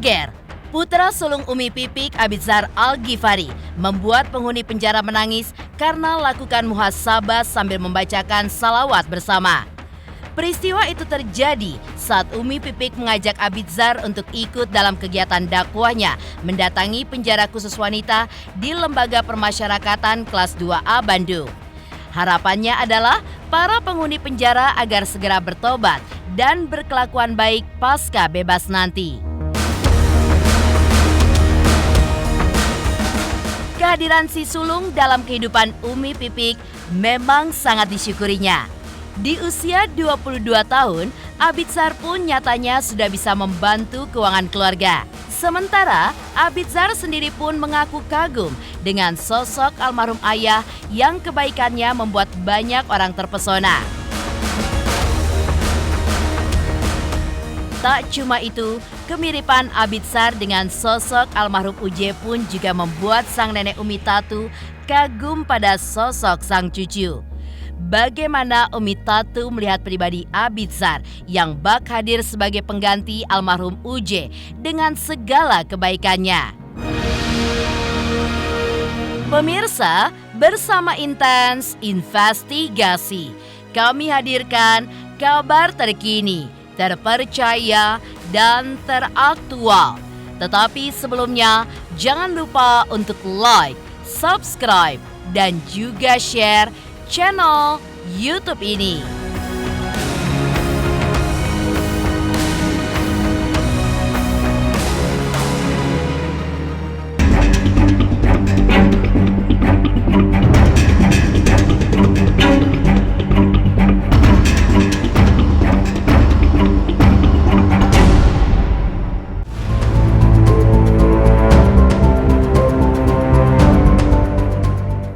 Geger, putra sulung Umi Pipik Abidzar Al-Ghifari membuat penghuni penjara menangis karena lakukan muhasabah sambil membacakan salawat bersama. Peristiwa itu terjadi saat Umi Pipik mengajak Abidzar untuk ikut dalam kegiatan dakwahnya mendatangi penjara khusus wanita di Lembaga Permasyarakatan kelas 2A Bandung. Harapannya adalah para penghuni penjara agar segera bertobat dan berkelakuan baik pasca bebas nanti. Kehadiran si sulung dalam kehidupan Umi Pipik memang sangat disyukurinya. Di usia 22 tahun, Abidzar pun nyatanya sudah bisa membantu keuangan keluarga. Sementara, Abidzar sendiri pun mengaku kagum dengan sosok almarhum ayah yang kebaikannya membuat banyak orang terpesona. Tak cuma itu, kemiripan Abidzar dengan sosok almarhum Uje pun juga membuat sang nenek Umi Tatu kagum pada sosok sang cucu. Bagaimana Umi Tatu melihat pribadi Abidzar yang bak hadir sebagai pengganti almarhum Uje dengan segala kebaikannya? Pemirsa, bersama Intens Investigasi, kami hadirkan kabar terkini, terpercaya, dan teraktual. Tetapi sebelumnya, jangan lupa untuk like, subscribe, dan juga share channel YouTube ini.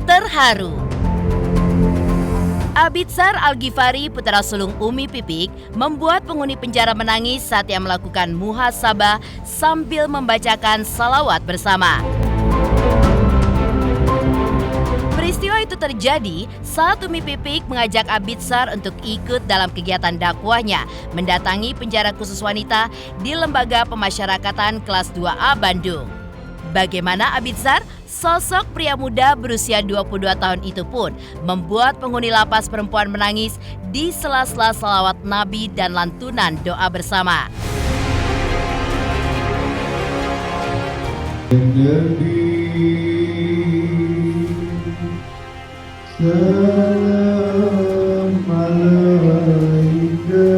Terharu. Abidzar Al-Ghifari, putra sulung Umi Pipik, membuat penghuni penjara menangis saat ia melakukan muhasabah sambil membacakan salawat bersama. Peristiwa itu terjadi saat Umi Pipik mengajak Abidzar untuk ikut dalam kegiatan dakwahnya mendatangi penjara khusus wanita di Lembaga Pemasyarakatan kelas 2A Bandung. Bagaimana Abidzar? Sosok pria muda berusia 22 tahun itu pun membuat penghuni lapas perempuan menangis di sela-sela salawat Nabi dan lantunan doa bersama. Salam alaika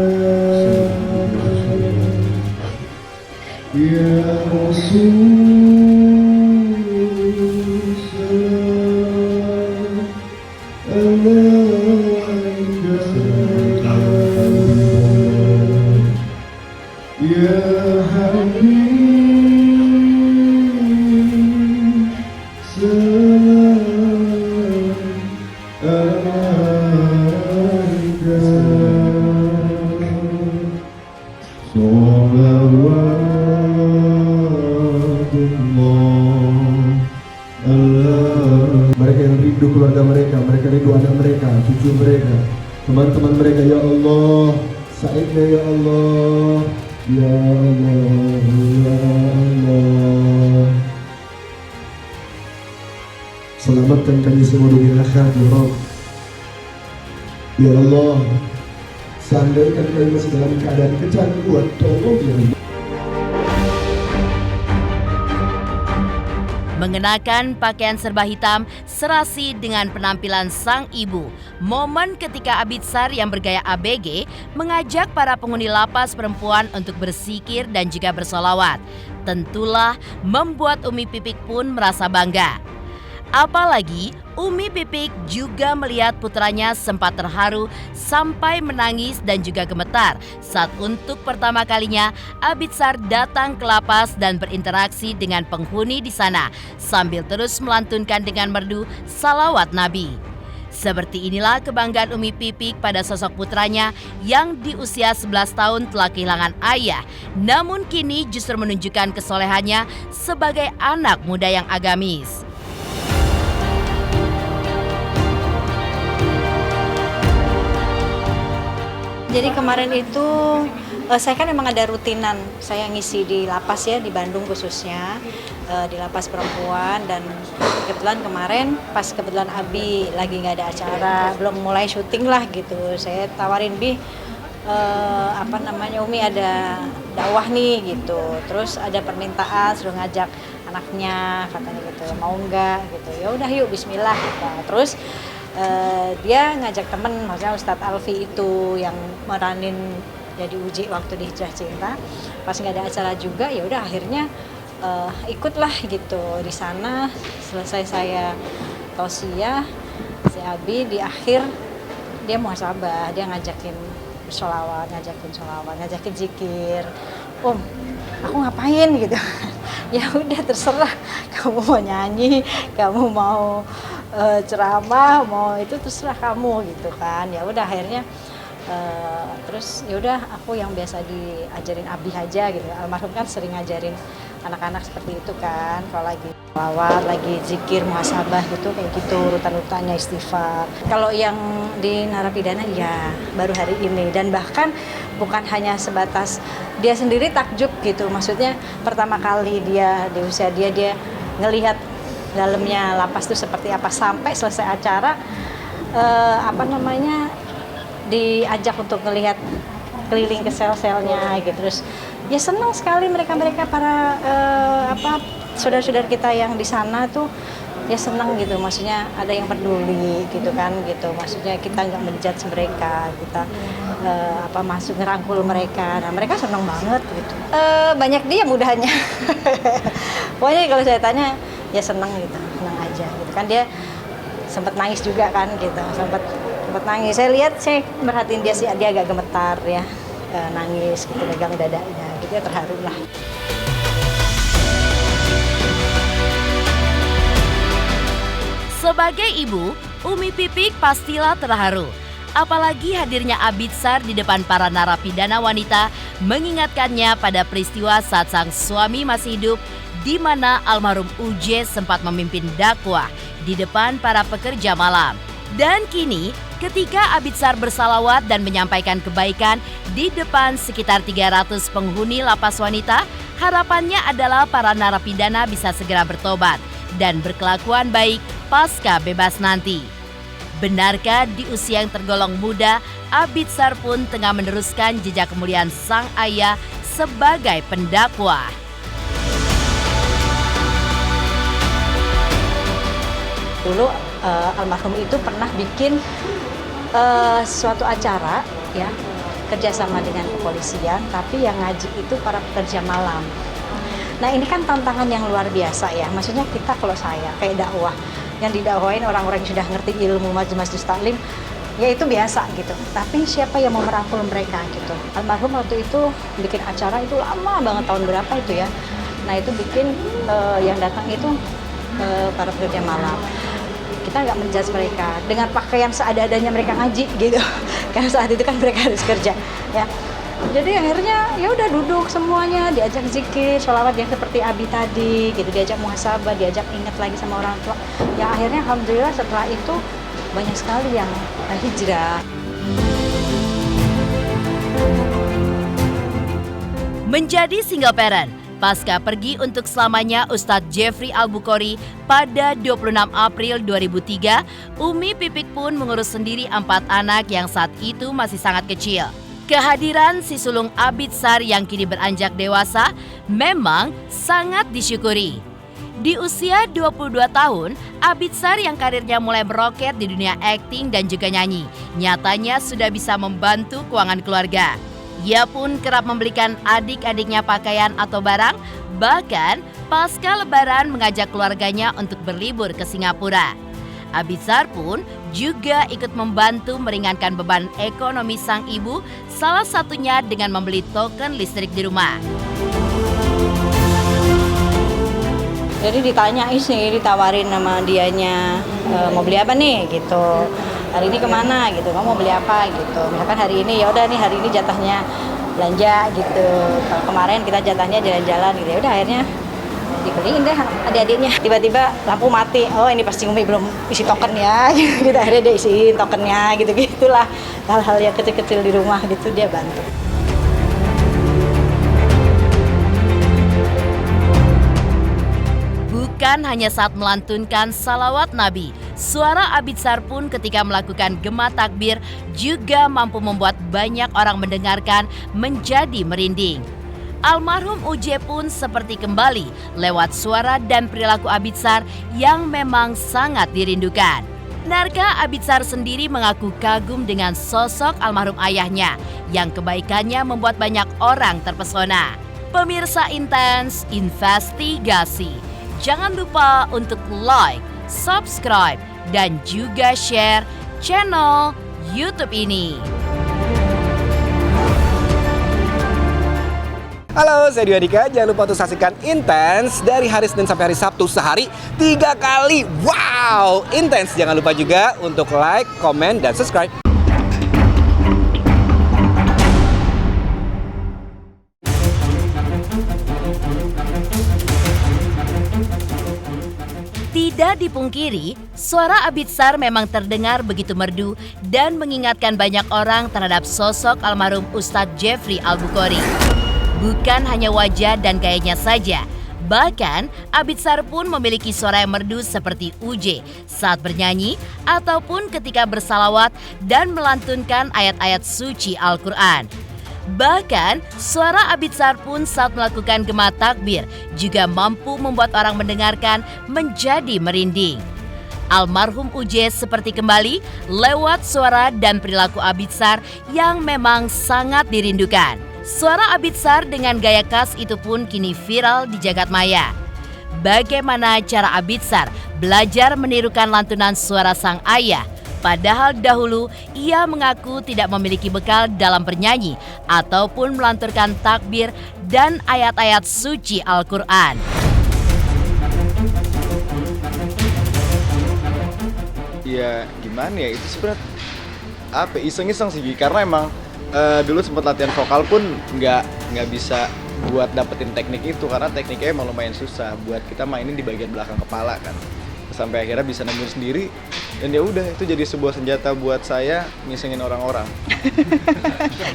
ya Rasul. Mereka yang rindu keluarga mereka, mereka rindu anak mereka, cucu mereka, teman-teman mereka. Ya Allah, saidnya ya Allah, ya Allah, ya Allah. Selamatkan kami semua dunia akhirat ya Rabb. Ya Allah, seandainya kami masih dalam keadaan kecanduan, tolong ya Allah. Mengenakan pakaian serba hitam serasi dengan penampilan sang ibu, momen ketika Abidzar yang bergaya ABG mengajak para penghuni lapas perempuan untuk berzikir dan juga bersolawat, tentulah membuat Umi Pipik pun merasa bangga. Apalagi Umi Pipik juga melihat putranya sempat terharu sampai menangis dan juga gemetar saat untuk pertama kalinya Abidzar datang ke lapas dan berinteraksi dengan penghuni di sana sambil terus melantunkan dengan merdu salawat Nabi. Seperti inilah kebanggaan Umi Pipik pada sosok putranya yang di usia 11 tahun telah kehilangan ayah, namun kini justru menunjukkan kesolehannya sebagai anak muda yang agamis. Jadi kemarin itu saya kan memang ada rutinan, saya ngisi di lapas ya, di Bandung khususnya, di lapas perempuan, dan kebetulan kemarin pas kebetulan Abi lagi nggak ada acara, belum mulai syuting lah gitu, saya tawarin Umi ada dakwah nih gitu, terus ada permintaan suruh ngajak anaknya katanya gitu, mau nggak gitu, ya udah yuk Bismillah gitu. Terus dia ngajak temen, maksudnya Ustadz Alfi itu yang meranin jadi Uji waktu di Hijrah Cinta, pas nggak ada acara juga ya udah akhirnya ikutlah gitu. Di sana selesai saya tausiah, si Abi di akhir dia muhasabah, dia ngajakin sholawat, ngajakin zikir. Aku ngapain gitu. Ya udah terserah, kamu mau nyanyi, kamu mau ceramah, mau itu terserah kamu gitu kan. Ya udah akhirnya terus ya udah aku yang biasa diajarin Abi aja gitu. Almarhum kan sering ngajarin anak-anak seperti itu kan, kalau lagi sholawat, lagi zikir, muhasabah gitu, kayak gitu urutan-urutannya, istighfar. Kalau yang di narapidana ya baru hari ini, dan bahkan bukan hanya sebatas dia sendiri takjub gitu, maksudnya pertama kali dia di usia dia ngelihat dalamnya lapas itu seperti apa, sampai selesai acara diajak untuk ngelihat keliling ke sel-selnya gitu. Terus ya senang sekali mereka para saudara-saudara kita yang di sana tuh ya senang gitu, maksudnya ada yang peduli gitu kan gitu, maksudnya kita nggak menjudge mereka, kita masuk ngerangkul mereka, nah mereka senang banget gitu. Banyak dia mudahnya. Pokoknya kalau saya tanya ya senang gitu, senang aja gitu kan. Dia sempat nangis juga kan gitu, sempat nangis. Saya merhatiin dia agak gemetar ya, nangis gitu, megang dadanya gitu, ya terharu lah. Sebagai ibu, Umi Pipik pastilah terharu. Apalagi hadirnya Abitsar di depan para narapidana wanita mengingatkannya pada peristiwa saat sang suami masih hidup, di mana almarhum Uje sempat memimpin dakwah di depan para pekerja malam. Dan kini, ketika Abitsar bersalawat dan menyampaikan kebaikan di depan sekitar 300 penghuni lapas wanita, harapannya adalah para narapidana bisa segera bertobat dan berkelakuan baik pasca bebas nanti. Benarkah di usia yang tergolong muda, Abitsar pun tengah meneruskan jejak kemuliaan sang ayah sebagai pendakwah? Dulu almarhum itu pernah bikin suatu acara ya, kerjasama dengan kepolisian, tapi yang ngaji itu para pekerja malam. Nah ini kan tantangan yang luar biasa ya, maksudnya kita kalau saya kayak dakwah, yang didakwain orang-orang yang sudah ngerti ilmu majelis taklim, ya itu biasa gitu. Tapi siapa yang mau merangkul mereka gitu. Almarhum waktu itu bikin acara itu lama banget, tahun berapa itu ya. Nah itu bikin yang datang itu para pekerja malam. Kita nggak menjudge mereka dengan pakaian seada-adanya mereka ngaji gitu. Karena saat itu kan mereka harus kerja ya. Jadi akhirnya ya udah duduk semuanya, diajak zikir, sholawat yang seperti Abi tadi gitu, diajak muhasabah, diajak ingat lagi sama orang tua. Ya akhirnya alhamdulillah setelah itu banyak sekali yang hijrah. Menjadi single parent, pasca pergi untuk selamanya Ustadz Jeffrey Al-Bukhari pada 26 April 2003, Umi Pipik pun mengurus sendiri 4 anak yang saat itu masih sangat kecil. Kehadiran si sulung Abitsar yang kini beranjak dewasa memang sangat disyukuri. Di usia 22 tahun, Abitsar yang karirnya mulai meroket di dunia akting dan juga nyanyi, nyatanya sudah bisa membantu keuangan keluarga. Ia pun kerap membelikan adik-adiknya pakaian atau barang, bahkan pasca lebaran mengajak keluarganya untuk berlibur ke Singapura. Abitsar pun juga ikut membantu meringankan beban ekonomi sang ibu, salah satunya dengan membeli token listrik di rumah. Jadi ditanyain sih, ditawarin sama dianya, mau beli apa nih gitu, hari ini kemana gitu, kamu mau beli apa gitu. Misalkan hari ini ya udah nih, hari ini jatahnya belanja gitu. Kalau kemarin kita jatahnya jalan-jalan gitu, ya udah akhirnya dibeliin deh adik-adiknya. Tiba-tiba lampu mati, oh ini pasti Umi belum isi token ya gitu, akhirnya dia isiin tokennya gitu-gitulah. hal-hal yang kecil-kecil di rumah gitu dia bantu. Bukan hanya saat melantunkan salawat Nabi, suara Abitsar pun ketika melakukan gema takbir juga mampu membuat banyak orang mendengarkan menjadi merinding. Almarhum Uje pun seperti kembali lewat suara dan perilaku Abitsar yang memang sangat dirindukan. Narka Abitsar sendiri mengaku kagum dengan sosok almarhum ayahnya yang kebaikannya membuat banyak orang terpesona. Pemirsa Intens Investigasi, jangan lupa untuk like, subscribe, dan juga share channel YouTube ini. Halo, saya Dwi Andika. Jangan lupa untuk saksikan Intens dari hari Senin sampai hari Sabtu sehari 3 kali. Wow, Intens. Jangan lupa juga untuk like, komen, dan subscribe. Tidak dipungkiri, suara Abitsar memang terdengar begitu merdu dan mengingatkan banyak orang terhadap sosok almarhum Ustadz Jeffrey Al-Bukhari. Bukan hanya wajah dan gayanya saja, bahkan Abitsar pun memiliki suara yang merdu seperti Uje saat bernyanyi ataupun ketika bersalawat dan melantunkan ayat-ayat suci Al-Quran. Bahkan, suara Abitsar pun saat melakukan gema takbir juga mampu membuat orang mendengarkan menjadi merinding. Almarhum Uje seperti kembali lewat suara dan perilaku Abitsar yang memang sangat dirindukan. Suara Abitsar dengan gaya khas itu pun kini viral di jagat maya. Bagaimana cara Abitsar belajar menirukan lantunan suara sang ayah? Padahal dahulu ia mengaku tidak memiliki bekal dalam bernyanyi ataupun melanturkan takbir dan ayat-ayat suci Al-Quran. Ya gimana ya, itu sebenarnya iseng-iseng sih, karena emang dulu sempat latihan vokal pun nggak bisa buat dapetin teknik itu, karena tekniknya emang lumayan susah buat kita mainin di bagian belakang kepala kan. Sampai akhirnya bisa nemuin sendiri, dan ya udah itu jadi sebuah senjata buat saya ngisengin orang-orang.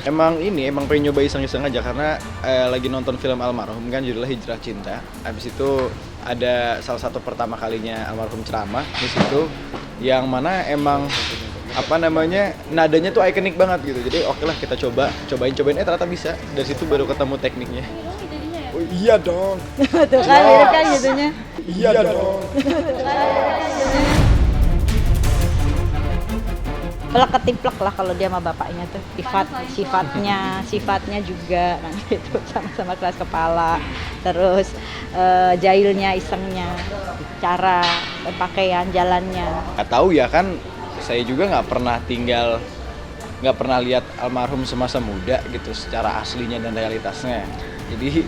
emang pengen nyoba iseng-iseng aja karena lagi nonton film almarhum kan, judulnya Hijrah Cinta. Habis itu ada salah satu pertama kalinya almarhum ceramah di situ, yang mana emang nadanya tuh ikonik banget gitu. Jadi oke lah kita cobain ternyata bisa. Dari situ baru ketemu tekniknya. Oh iya dong. Tuh kan lirik kan jadinya. Iya dong. Pelak ketiplek lah kalau dia sama bapaknya tuh. Sifatnya juga kan gitu, sama-sama kelas kepala. Terus jahilnya, isengnya, cara pakaian, jalannya. Nggak tahu ya kan, saya juga nggak pernah lihat almarhum semasa muda gitu secara aslinya dan realitasnya. Jadi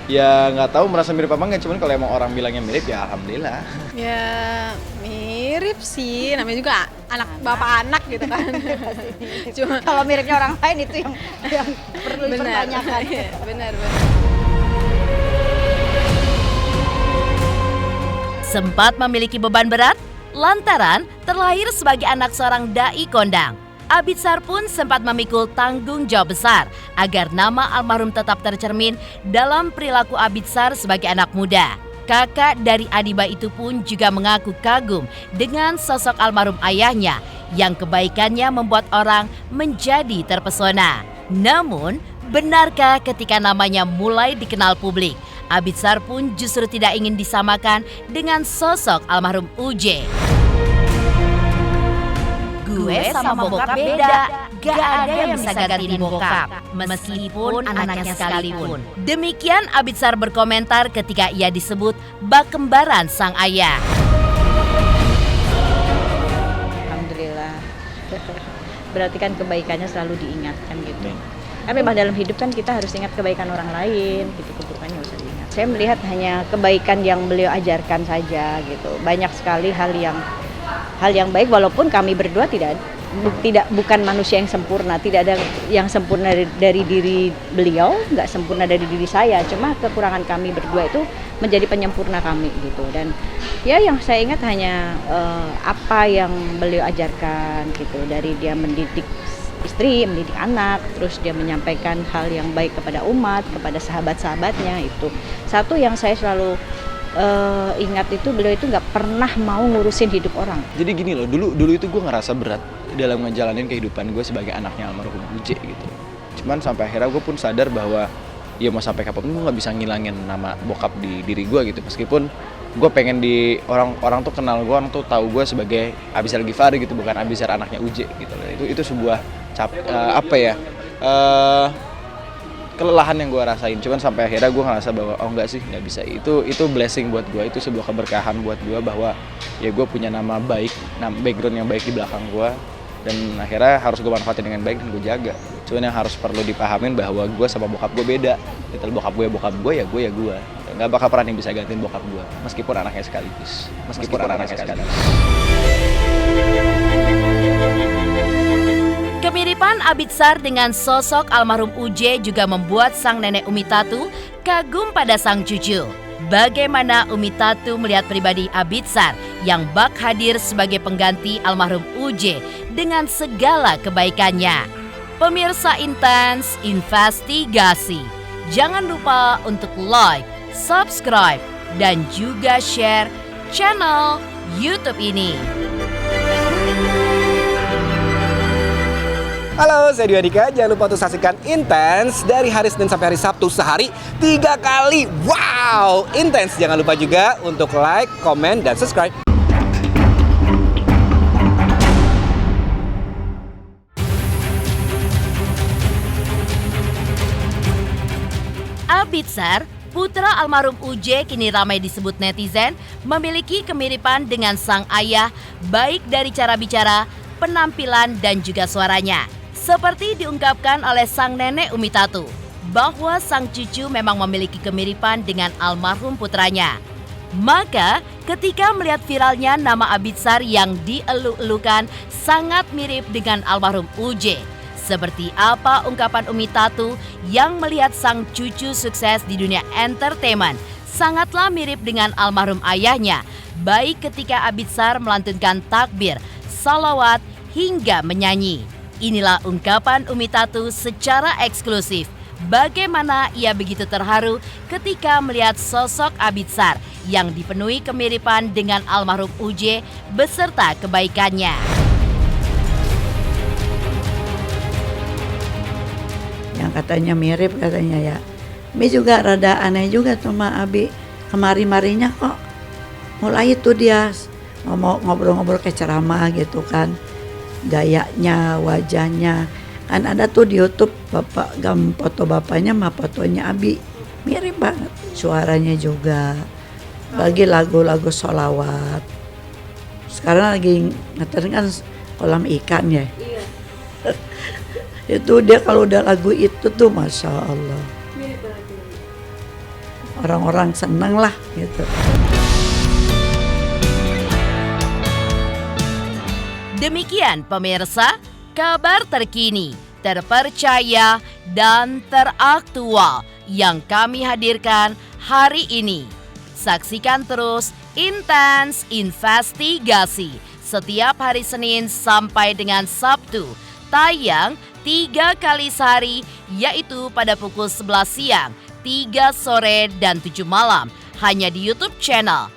ya nggak tahu merasa mirip apa nggak, cuman kalau emang orang bilangnya mirip ya alhamdulillah. Ya mirip sih, namanya juga anak bapak anak gitu kan. Cuma kalau miripnya orang lain itu yang perlu dipertanyakan. Benar. Sempat memiliki beban berat lantaran terlahir sebagai anak seorang dai kondang. Abitsar pun sempat memikul tanggung jawab besar agar nama almarhum tetap tercermin dalam perilaku Abitsar sebagai anak muda. Kakak dari Adiba itu pun juga mengaku kagum dengan sosok almarhum ayahnya yang kebaikannya membuat orang menjadi terpesona. Namun, benarkah ketika namanya mulai dikenal publik, Abitsar pun justru tidak ingin disamakan dengan sosok almarhum Uje? Gue sama bokap beda, gak ada yang bisa gantiin bokap, meskipun anaknya sekalipun. Demikian Abitsar berkomentar ketika ia disebut bak kembaran sang ayah. Alhamdulillah. Berarti kan kebaikannya selalu diingatkan gitu. Kan memang dalam hidup kan kita harus ingat kebaikan orang lain, gitu, keburukannya harus diingat. Saya melihat hanya kebaikan yang beliau ajarkan saja gitu. Banyak sekali hal yang baik, walaupun kami berdua bukan manusia yang sempurna, tidak ada yang sempurna dari diri beliau, nggak sempurna dari diri saya, cuma kekurangan kami berdua itu menjadi penyempurna kami gitu. Dan ya yang saya ingat hanya apa yang beliau ajarkan gitu, dari dia mendidik istri, mendidik anak, terus dia menyampaikan hal yang baik kepada umat, kepada sahabat-sahabatnya. Itu satu yang saya selalu ingat, itu beliau itu nggak pernah mau ngurusin hidup orang. Jadi gini loh, dulu itu gue ngerasa berat dalam ngejalanin kehidupan gue sebagai anaknya almarhum Uje gitu. Cuman sampai akhirnya gue pun sadar bahwa ya mau sampai kapanpun gue nggak bisa ngilangin nama bokap di diri gue gitu. Meskipun gue pengen di orang tuh kenal gue, orang tuh tahu gue sebagai Abizar Ghifari gitu, bukan Abizar anaknya Uje gitu. Itu sebuah kelelahan yang gue rasain. Cuman sampai akhirnya gue ngerasa bahwa oh enggak sih, nggak bisa. Itu blessing buat gue, itu sebuah keberkahan buat gue bahwa ya gue punya nama baik, background yang baik di belakang gue, dan akhirnya harus gue manfaatin dengan baik dan gue jaga. Cuman yang harus perlu dipahamin bahwa gue sama bokap gue beda. Gitu, bokap gue ya gue. Nggak bakal pernah yang bisa gantiin bokap gue, meskipun anaknya sekaligus. Kemiripan Abizar dengan sosok almarhum Uje juga membuat sang nenek Umi Tatu kagum pada sang cucu. Bagaimana Umi Tatu melihat pribadi Abizar yang bak hadir sebagai pengganti almarhum Uje dengan segala kebaikannya. Pemirsa Intens Investigasi, jangan lupa untuk like, subscribe, dan juga share channel YouTube ini. Halo, saya Dwi Andika. Jangan lupa untuk saksikan Intens dari hari Senin sampai hari Sabtu sehari 3 kali. Wow, Intens. Jangan lupa juga untuk like, komen, dan subscribe. Abizar, putra almarhum Uje kini ramai disebut netizen, memiliki kemiripan dengan sang ayah baik dari cara bicara, penampilan, dan juga suaranya. Seperti diungkapkan oleh sang nenek Umi Tatu, bahwa sang cucu memang memiliki kemiripan dengan almarhum putranya. Maka ketika melihat viralnya nama Abizar yang dielu-elukan sangat mirip dengan almarhum Uje, seperti apa ungkapan Umi Tatu yang melihat sang cucu sukses di dunia entertainment sangatlah mirip dengan almarhum ayahnya, baik ketika Abizar melantunkan takbir, salawat, hingga menyanyi. Inilah ungkapan Umi Tatu secara eksklusif. Bagaimana ia begitu terharu ketika melihat sosok Abizar yang dipenuhi kemiripan dengan almarhum Uje beserta kebaikannya. Yang katanya mirip katanya ya. Mi juga rada aneh juga tuh sama Abi. Kemari-marinya kok mulai itu dia ngobrol-ngobrol kayak ceramah gitu kan. Gayanya, wajahnya. Kan ada tuh di YouTube foto bapaknya sama fotonya Abi. Mirip banget. Suaranya juga. Lagi lagu-lagu sholawat. Sekarang lagi ngeterin kan kolam ikan ya. Iya. Itu dia kalau udah lagu itu tuh Masya Allah. Orang-orang seneng lah gitu. Demikian pemirsa, kabar terkini, terpercaya, dan teraktual yang kami hadirkan hari ini. Saksikan terus Intens Investigasi setiap hari Senin sampai dengan Sabtu, tayang 3 kali sehari, yaitu pada pukul 11 siang, 3 sore, dan 7 malam, hanya di YouTube channel.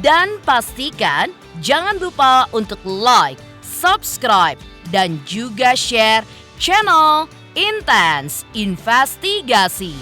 Dan pastikan jangan lupa untuk like, subscribe, dan juga share channel Intens Investigasi.